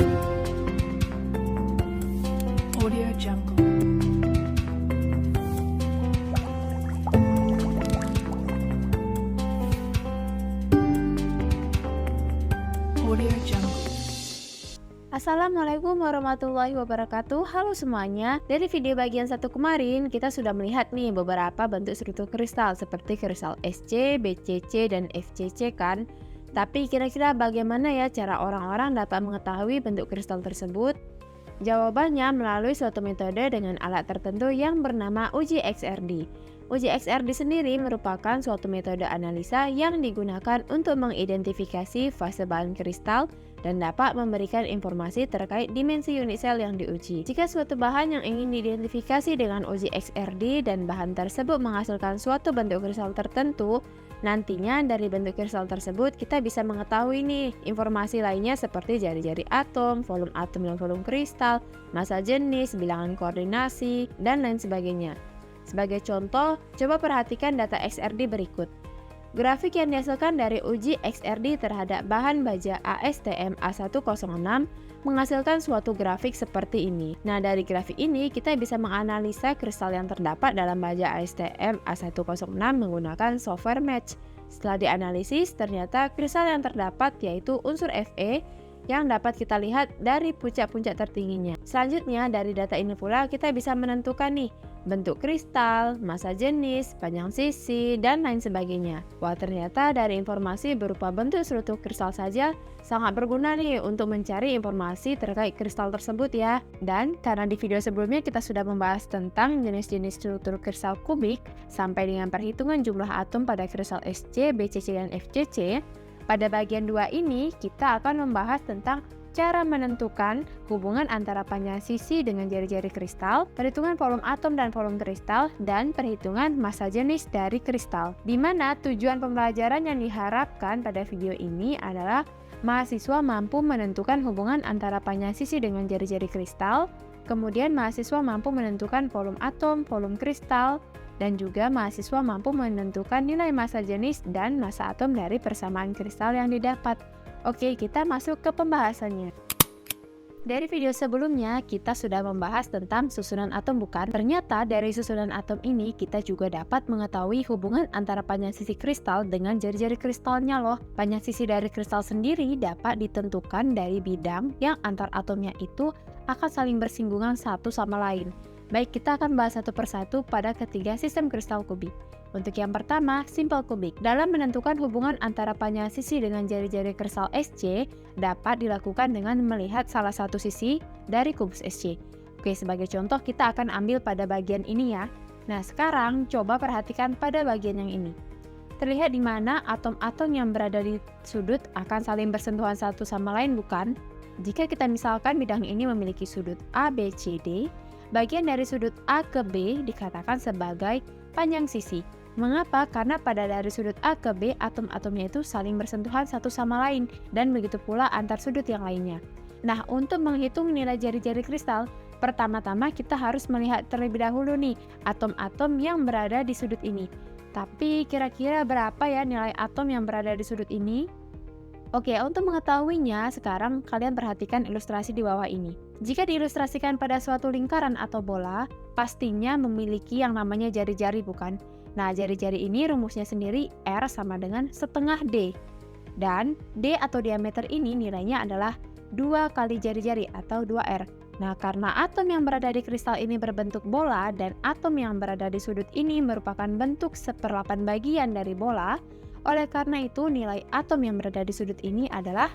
Audio Jungle. Audio Jungle. Assalamualaikum warahmatullahi wabarakatuh. Halo semuanya. Dari video bagian 1 kemarin kita sudah melihat nih beberapa bentuk struktur kristal seperti kristal SC, BCC, dan FCC kan. Tapi kira-kira bagaimana ya cara orang-orang dapat mengetahui bentuk kristal tersebut? Jawabannya melalui suatu metode dengan alat tertentu yang bernama uji XRD. Uji XRD sendiri merupakan suatu metode analisa yang digunakan untuk mengidentifikasi fase bahan kristal dan dapat memberikan informasi terkait dimensi unit sel yang diuji. Jika suatu bahan yang ingin diidentifikasi dengan uji XRD dan bahan tersebut menghasilkan suatu bentuk kristal tertentu, nantinya dari bentuk kristal tersebut kita bisa mengetahui nih informasi lainnya seperti jari-jari atom dan volume kristal, massa jenis, bilangan koordinasi, dan lain sebagainya. Sebagai contoh, coba perhatikan data XRD berikut. Grafik yang dihasilkan dari uji XRD terhadap bahan baja ASTM A106 menghasilkan suatu grafik seperti ini. Nah, dari grafik ini kita bisa menganalisa kristal yang terdapat dalam baja ASTM A106 menggunakan software match. Setelah dianalisis, ternyata kristal yang terdapat yaitu unsur Fe yang dapat kita lihat dari puncak-puncak tertingginya. Selanjutnya, dari data ini pula kita bisa menentukan nih bentuk kristal, massa jenis, panjang sisi, dan lain sebagainya. Wah, ternyata dari informasi berupa bentuk struktur kristal saja sangat berguna nih untuk mencari informasi terkait kristal tersebut ya. Dan karena di video sebelumnya kita sudah membahas tentang jenis-jenis struktur kristal kubik sampai dengan perhitungan jumlah atom pada kristal SC, BCC, dan FCC, pada bagian 2 ini kita akan membahas tentang cara menentukan hubungan antara panjang sisi dengan jari-jari kristal, perhitungan volume atom dan volume kristal, dan perhitungan massa jenis dari kristal. Di mana tujuan pembelajaran yang diharapkan pada video ini adalah mahasiswa mampu menentukan hubungan antara panjang sisi dengan jari-jari kristal, kemudian mahasiswa mampu menentukan volume atom, volume kristal, dan juga mahasiswa mampu menentukan nilai massa jenis dan massa atom dari persamaan kristal yang didapat. Oke, kita masuk ke pembahasannya. Dari video sebelumnya, kita sudah membahas tentang susunan atom bukan? Ternyata dari susunan atom ini, kita juga dapat mengetahui hubungan antara panjang sisi kristal dengan jari-jari kristalnya loh. Panjang sisi dari kristal sendiri dapat ditentukan dari bidang yang antar atomnya itu akan saling bersinggungan satu sama lain. Baik, kita akan bahas satu persatu pada ketiga sistem kristal kubik. Untuk yang pertama, simple kubik. Dalam menentukan hubungan antara panjang sisi dengan jari-jari kristal SC dapat dilakukan dengan melihat salah satu sisi dari kubus SC. Oke, sebagai contoh kita akan ambil pada bagian ini ya. Nah, sekarang coba perhatikan pada bagian yang ini. Terlihat di mana atom-atom yang berada di sudut akan saling bersentuhan satu sama lain bukan? Jika kita misalkan bidang ini memiliki sudut A, B, C, D, bagian dari sudut A ke B dikatakan sebagai panjang sisi. Mengapa? Karena pada dari sudut A ke B, atom-atomnya itu saling bersentuhan satu sama lain, dan begitu pula antar sudut yang lainnya. Nah, untuk menghitung nilai jari-jari kristal, pertama-tama kita harus melihat terlebih dahulu nih, atom-atom yang berada di sudut ini. Tapi kira-kira berapa ya nilai atom yang berada di sudut ini? Oke, untuk mengetahuinya, sekarang kalian perhatikan ilustrasi di bawah ini. Jika diilustrasikan pada suatu lingkaran atau bola, pastinya memiliki yang namanya jari-jari bukan? Nah, jari-jari ini rumusnya sendiri R sama dengan setengah D. Dan D atau diameter ini nilainya adalah 2 kali jari-jari atau 2R. Nah, karena atom yang berada di kristal ini berbentuk bola dan atom yang berada di sudut ini merupakan bentuk 1/8 bagian dari bola, oleh karena itu nilai atom yang berada di sudut ini adalah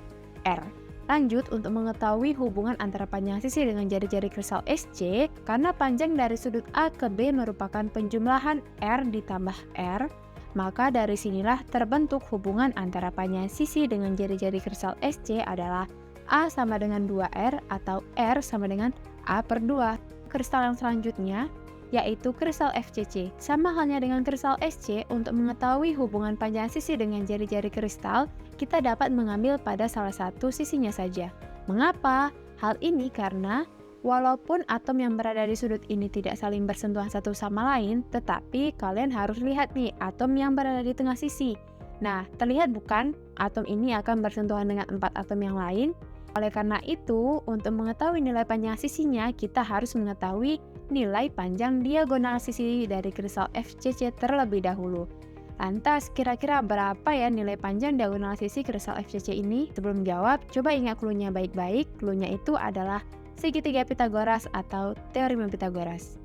R. Lanjut, untuk mengetahui hubungan antara panjang sisi dengan jari-jari kristal SC, karena panjang dari sudut A ke B merupakan penjumlahan R ditambah R, maka dari sinilah terbentuk hubungan antara panjang sisi dengan jari-jari kristal SC adalah A sama dengan 2R atau R sama dengan A/2. Kristal yang selanjutnya yaitu kristal FCC. Sama halnya dengan kristal SC, untuk mengetahui hubungan panjang sisi dengan jari-jari kristal, kita dapat mengambil pada salah satu sisinya saja. Mengapa? Hal ini karena walaupun atom yang berada di sudut ini tidak saling bersentuhan satu sama lain, tetapi kalian harus lihat nih atom yang berada di tengah sisi. Nah, terlihat bukan atom ini akan bersentuhan dengan 4 atom yang lain? Oleh karena itu, untuk mengetahui nilai panjang sisinya, kita harus mengetahui nilai panjang diagonal sisi dari kristal FCC terlebih dahulu. Lantas, kira-kira berapa ya nilai panjang diagonal sisi kristal FCC ini? Sebelum jawab, coba ingat clue-nya baik-baik. Clue-nya itu adalah segitiga Pitagoras atau teorema Pitagoras.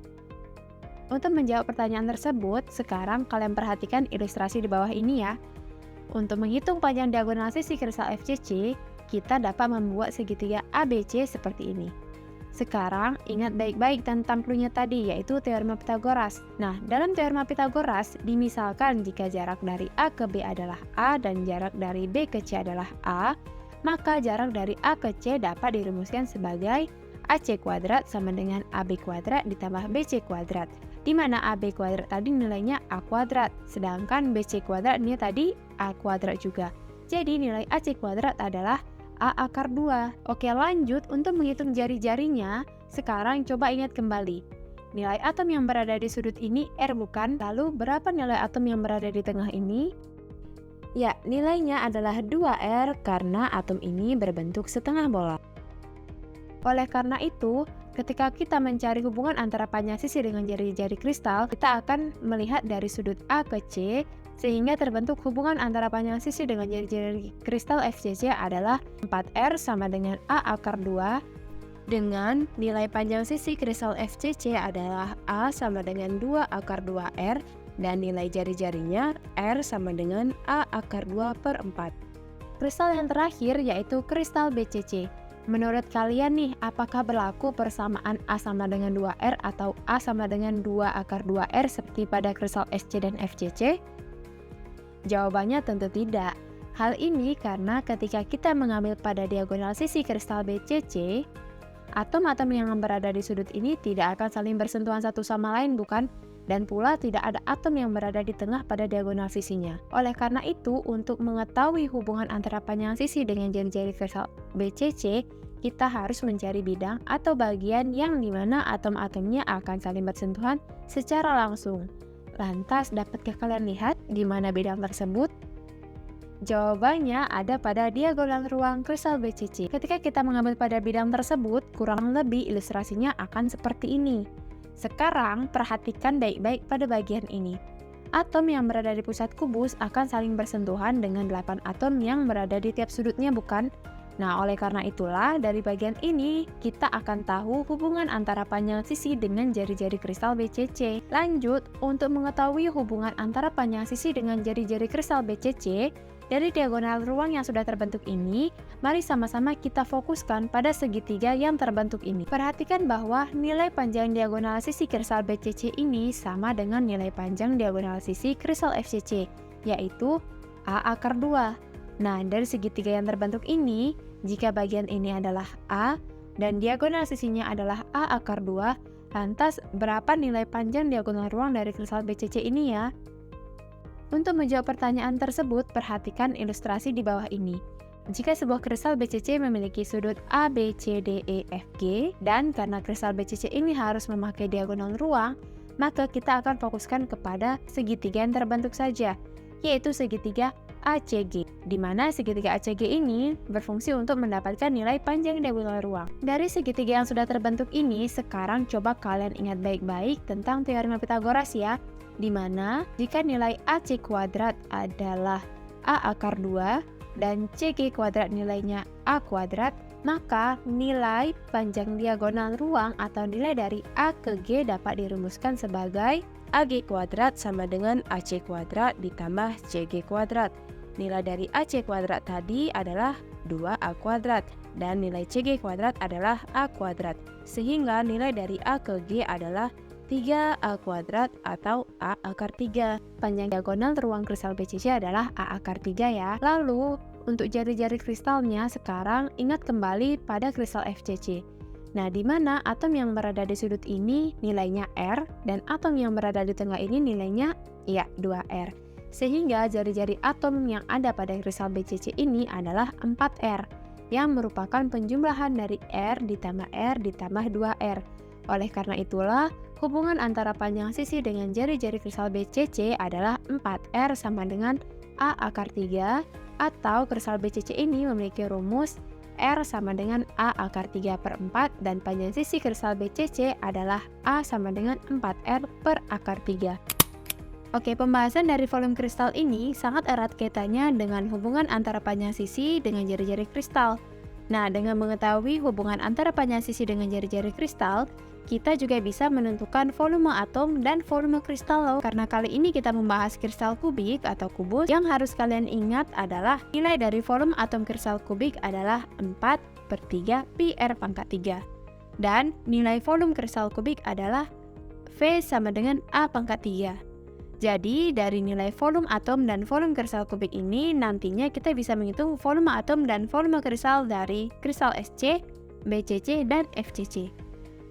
Untuk menjawab pertanyaan tersebut, sekarang kalian perhatikan ilustrasi di bawah ini ya. Untuk menghitung panjang diagonal sisi kristal FCC, kita dapat membuat segitiga ABC seperti ini. Sekarang, ingat baik-baik tentang clue-nya tadi, yaitu teorema Pitagoras. Nah, dalam teorema Pitagoras, dimisalkan jika jarak dari A ke B adalah A dan jarak dari B ke C adalah A, maka jarak dari A ke C dapat dirumuskan sebagai AC kuadrat sama dengan AB kuadrat ditambah BC kuadrat, di mana AB kuadrat tadi nilainya A kuadrat, sedangkan BC kuadrat ini tadi A kuadrat juga. Jadi nilai AC kuadrat adalah A akar 2. Oke, lanjut untuk menghitung jari-jarinya. Sekarang coba ingat kembali. Nilai atom yang berada di sudut ini R bukan? Lalu berapa nilai atom yang berada di tengah ini? Ya, nilainya adalah 2R karena atom ini berbentuk setengah bola. Oleh karena itu, ketika kita mencari hubungan antara panjang sisi dengan jari-jari kristal, kita akan melihat dari sudut A ke C, sehingga terbentuk hubungan antara panjang sisi dengan jari-jari kristal FCC adalah 4R sama dengan A akar 2, dengan nilai panjang sisi kristal FCC adalah A sama dengan 2 akar 2R, dan nilai jari-jarinya R sama dengan A akar 2 per 4. Kristal yang terakhir yaitu kristal BCC. Menurut kalian nih, apakah berlaku persamaan A sama dengan 2R atau A sama dengan 2 akar 2R seperti pada kristal SC dan FCC? Jawabannya tentu tidak. Hal ini karena ketika kita mengambil pada diagonal sisi kristal BCC, atom-atom yang berada di sudut ini tidak akan saling bersentuhan satu sama lain, bukan? Dan pula tidak ada atom yang berada di tengah pada diagonal sisinya. Oleh karena itu, untuk mengetahui hubungan antara panjang sisi dengan jari-jari kristal BCC, kita harus mencari bidang atau bagian yang dimana atom-atomnya akan saling bersentuhan secara langsung. Lantas, dapatkah kalian lihat di mana bidang tersebut? Jawabannya ada pada diagonal ruang kristal BCC. Ketika kita mengambil pada bidang tersebut, kurang lebih ilustrasinya akan seperti ini. Sekarang, perhatikan baik-baik pada bagian ini. Atom yang berada di pusat kubus akan saling bersentuhan dengan 8 atom yang berada di tiap sudutnya, bukan? Nah, oleh karena itulah, dari bagian ini, kita akan tahu hubungan antara panjang sisi dengan jari-jari kristal BCC. Lanjut, untuk mengetahui hubungan antara panjang sisi dengan jari-jari kristal BCC, dari diagonal ruang yang sudah terbentuk ini, mari sama-sama kita fokuskan pada segitiga yang terbentuk ini. Perhatikan bahwa nilai panjang diagonal sisi kristal BCC ini sama dengan nilai panjang diagonal sisi kristal FCC, yaitu A akar 2. Nah, dari segitiga yang terbentuk ini, jika bagian ini adalah A dan diagonal sisinya adalah A akar 2, lantas berapa nilai panjang diagonal ruang dari kristal BCC ini ya? Untuk menjawab pertanyaan tersebut, perhatikan ilustrasi di bawah ini. Jika sebuah kristal BCC memiliki sudut A, B, C, D, E, F, G, dan karena kristal BCC ini harus memakai diagonal ruang, maka kita akan fokuskan kepada segitiga yang terbentuk saja, yaitu segitiga ACG, di mana segitiga ACG ini berfungsi untuk mendapatkan nilai panjang diagonal ruang. Dari segitiga yang sudah terbentuk ini, sekarang coba kalian ingat baik-baik tentang teorema Pitagoras ya, di mana jika nilai AC kuadrat adalah A akar 2 dan CG kuadrat nilainya A kuadrat, maka nilai panjang diagonal ruang atau nilai dari A ke G dapat dirumuskan sebagai AG kuadrat sama dengan AC kuadrat ditambah CG kuadrat. Nilai dari AC kuadrat tadi adalah 2A kuadrat dan nilai CG kuadrat adalah A kuadrat, sehingga nilai dari A ke G adalah 3A kuadrat atau A akar 3. Panjang diagonal ruang kristal BCC adalah A akar 3 ya. Lalu untuk jari-jari kristalnya sekarang ingat kembali pada kristal FCC. Nah, di mana atom yang berada di sudut ini nilainya R dan atom yang berada di tengah ini nilainya 2R. Sehingga jari-jari atom yang ada pada kristal BCC ini adalah 4R, yang merupakan penjumlahan dari R ditambah 2R. Oleh karena itulah, hubungan antara panjang sisi dengan jari-jari kristal BCC adalah 4R sama dengan A akar 3, atau kristal BCC ini memiliki rumus R sama dengan A akar 3/4 dan panjang sisi kristal BCC adalah A sama dengan 4R per akar 3. Oke, pembahasan dari volume kristal ini sangat erat kaitannya dengan hubungan antara panjang sisi dengan jari-jari kristal. Nah, dengan mengetahui hubungan antara panjang sisi dengan jari-jari kristal, kita juga bisa menentukan volume atom dan volume kristal loh. Karena kali ini kita membahas kristal kubik atau kubus, yang harus kalian ingat adalah nilai dari volume atom kristal kubik adalah 4/3 pi R pangkat 3. Dan nilai volume kristal kubik adalah V sama dengan A pangkat 3. Jadi, dari nilai volume atom dan volume kristal kubik ini, nantinya kita bisa menghitung volume atom dan volume kristal dari kristal SC, BCC, dan FCC.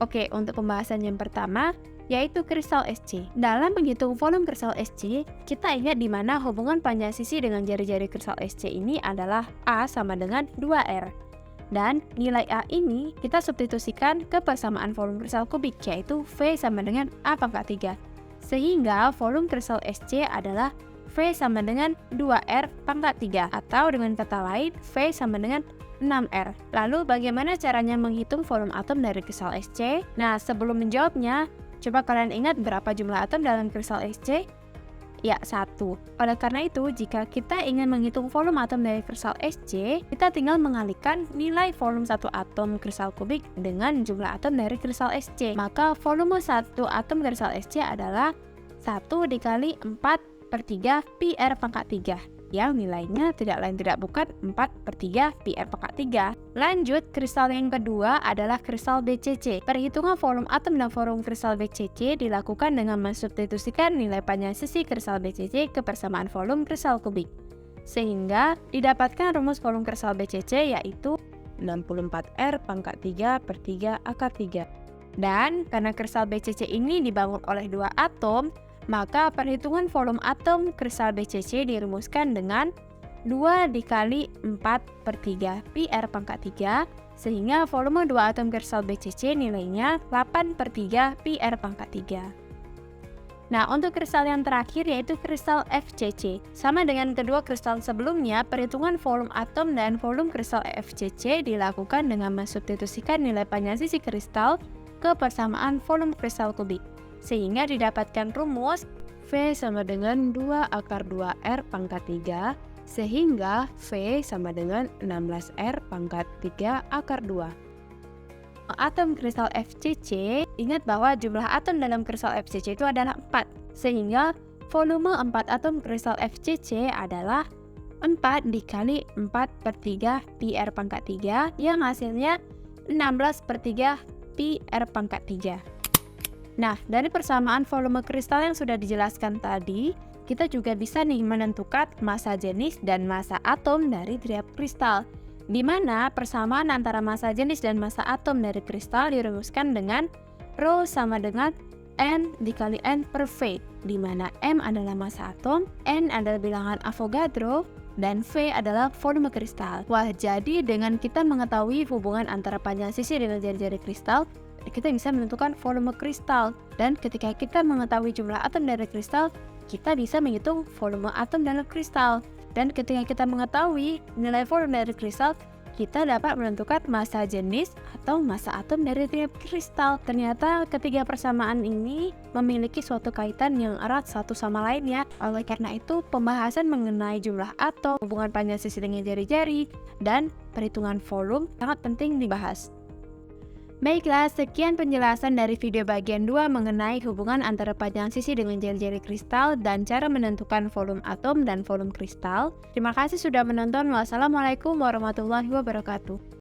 Oke, untuk pembahasan yang pertama, yaitu kristal SC. Dalam menghitung volume kristal SC, kita ingat di mana hubungan panjang sisi dengan jari-jari kristal SC ini adalah A sama dengan 2R. Dan nilai A ini kita substitusikan ke persamaan volume kristal kubik, yaitu V sama dengan A pangkat 3. Sehingga volume kristal SC adalah V sama dengan 2R pangkat 3, atau dengan kata lain V sama dengan 6R. Lalu bagaimana caranya menghitung volume atom dari kristal SC? Nah, sebelum menjawabnya, coba kalian ingat berapa jumlah atom dalam kristal SC? Ya, 1. Oleh karena itu, jika kita ingin menghitung volume atom dari kristal SC, kita tinggal mengalihkan nilai volume 1 atom kristal kubik dengan jumlah atom dari kristal SC. Maka volume 1 atom kristal SC adalah 1 dikali 4/3 pi R pangkat 3, yang nilainya tidak lain tidak bukan 4/3 pi R pangkat 3. Lanjut, kristal yang kedua adalah kristal BCC. Perhitungan volume atom dan volume kristal BCC dilakukan dengan mensubstitusikan nilai panjang sisi kristal BCC ke persamaan volume kristal kubik. Sehingga didapatkan rumus volume kristal BCC yaitu 64R pangkat 3/3 akar 3. Dan karena kristal BCC ini dibangun oleh 2 atom, maka perhitungan volume atom kristal BCC dirumuskan dengan 2 dikali 4/3 pi R pangkat 3, sehingga volume 2 atom kristal BCC nilainya 8/3 pi R pangkat 3. Nah, untuk kristal yang terakhir yaitu kristal FCC. Sama dengan kedua kristal sebelumnya, perhitungan volume atom dan volume kristal FCC dilakukan dengan mensubstitusikan nilai panjang sisi kristal ke persamaan volume kristal kubik. Sehingga didapatkan rumus V sama dengan 2 akar 2R pangkat 3, sehingga V sama dengan 16R pangkat 3 akar 2. Atom kristal FCC, ingat bahwa jumlah atom dalam kristal FCC itu adalah 4, sehingga volume 4 atom kristal FCC adalah 4 dikali 4/3 pi R pangkat 3, yang hasilnya 16/3 pi R pangkat 3. Nah, dari persamaan volume kristal yang sudah dijelaskan tadi, kita juga bisa nih menentukan massa jenis dan massa atom dari tiap kristal, di mana persamaan antara massa jenis dan massa atom dari kristal dirumuskan dengan Rho sama dengan N dikali N per V, di mana M adalah massa atom, N adalah bilangan Avogadro, dan V adalah volume kristal. Wah, jadi dengan kita mengetahui hubungan antara panjang sisi dengan jari-jari kristal, kita bisa menentukan volume kristal. Dan ketika kita mengetahui jumlah atom dari kristal, kita bisa menghitung volume atom dalam kristal. Dan ketika kita mengetahui nilai volume dari kristal, kita dapat menentukan massa jenis atau massa atom dari tiap kristal. Ternyata ketiga persamaan ini memiliki suatu kaitan yang erat satu sama lainnya. Oleh karena itu, pembahasan mengenai jumlah atom, hubungan panjang sisi dengan jari-jari, dan perhitungan volume sangat penting dibahas. Baiklah, sekian penjelasan dari video bagian 2 mengenai hubungan antara panjang sisi dengan jari-jari kristal dan cara menentukan volume atom dan volume kristal. Terima kasih sudah menonton. Wassalamualaikum warahmatullahi wabarakatuh.